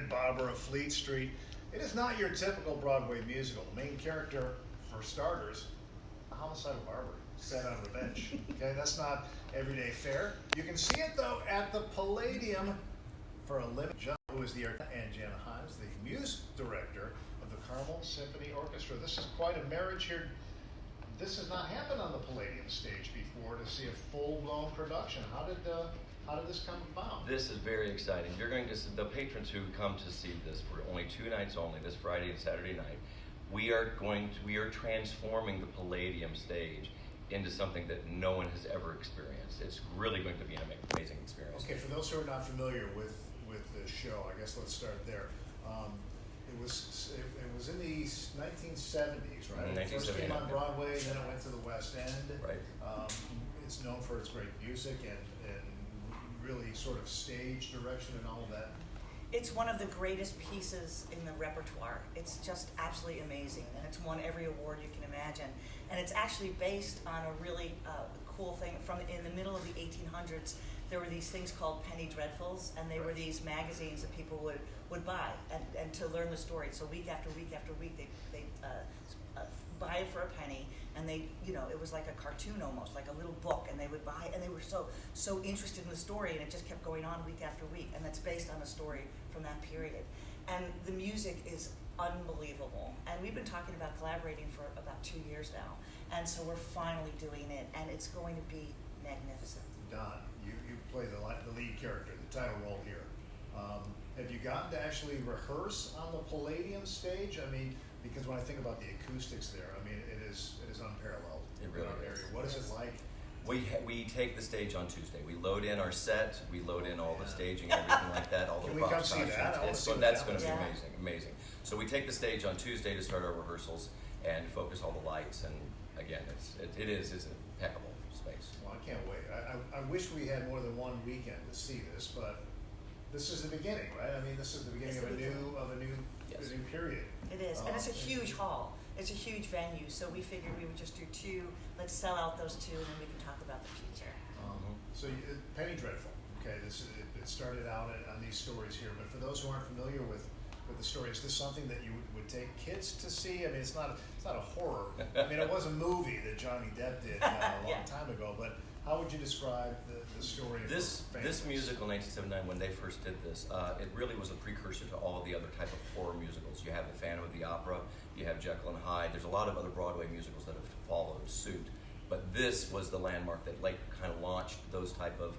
and Barbara of Fleet Street. It is not your typical Broadway musical. The main character, for starters, a homicidal barber sat on revenge. Okay, that's not everyday fare. You can see it though at the Palladium for a living. John, who is the and Jana Himes, the music director of the Carmel Symphony Orchestra. This is quite a marriage here. This has not happened on the Palladium stage before to see a full-blown production. How did this come about? This is very exciting. You're going to see the patrons who come to see this for only 2 nights only, this Friday and Saturday night. We are transforming the Palladium stage into something that no one has ever experienced. It's really going to be an amazing experience. Okay, for those who are not familiar with the show, I guess let's start there. It was in the 1970s, right? 1979. First came on Broadway, then it went to the West End. Right. It's known for its great music and really sort of stage direction and all of that. It's one of the greatest pieces in the repertoire. It's just absolutely amazing, and it's won every award you can imagine. And it's actually based on a really cool thing from in the middle of the 1800s. There were these things called penny dreadfuls, and they were these magazines that people would buy and to learn the story. So week after week after week, they buy it for a penny, and they, it was like a cartoon almost, like a little book, and they would buy, and they were so interested in the story, and it just kept going on week after week, and that's based on a story from that period. And the music is unbelievable, and we've been talking about collaborating for about 2 years now, and so we're finally doing it, and it's going to be magnificent. Don, you play the lead character, the title role here. Have you gotten to actually rehearse on the Palladium stage? I mean, because when I think about the acoustics there, I mean, it is unparalleled. It really is. What is it like? We take the stage on Tuesday. We load in our set, we load in all the staging, everything like that, all the Can we props. come see that? That's going to be amazing. So we take the stage on Tuesday to start our rehearsals and focus all the lights. And again, it's an impeccable space. Well, I can't wait. I wish we had more than one weekend to see this, but this is the beginning, right? I mean, this is the beginning of a new period. It is, and it's a huge hall. It's a huge venue, so we figured we would just do 2. Let's sell out those 2, and then we can talk about the future. So Penny Dreadful. Okay, it started out on these stories here, but for those who aren't familiar with the story, is this something that you would take kids to see? I mean, it's not a horror. I mean, it was a movie that Johnny Depp did a long time ago, but how would you describe the story of this musical in 1979, when they first did this, it really was a precursor to all of the other type of horror musicals. You have the Phantom of the Opera, you have Jekyll and Hyde. There's a lot of other Broadway musicals that have followed suit, but this was the landmark that kind of launched those type of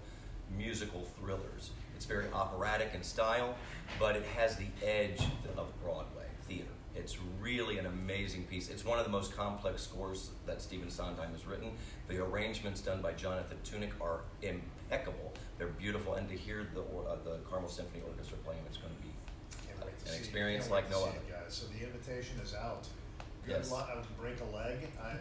musical thrillers. It's very operatic in style, but it has the edge of Broadway theater. It's really an amazing piece. It's one of the most complex scores that Stephen Sondheim has written. The arrangements done by Jonathan Tunick are impeccable. They're beautiful, and to hear the Carmel Symphony Orchestra playing, it's going to be an experience like no other. Guys. So the invitation is out. Yes. Break a leg. I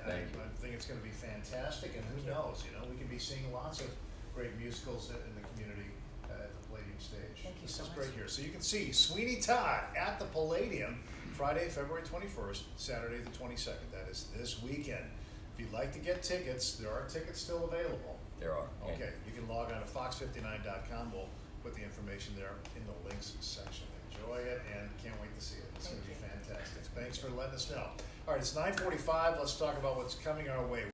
think it's going to be fantastic, and who knows? We could be seeing lots of great musicals in the community at the Palladium stage. Thank you so much. This is great here. So you can see Sweeney Todd at the Palladium Friday, February 21st, Saturday the 22nd. That is this weekend. If you'd like to get tickets, there are tickets still available. There are. Okay, you can log on to fox59.com. We'll put the information there in the links section. Enjoy it, and can't wait to see it. It's going to be fantastic. Thanks for letting us know. All right, it's 9:45. Let's talk about what's coming our way.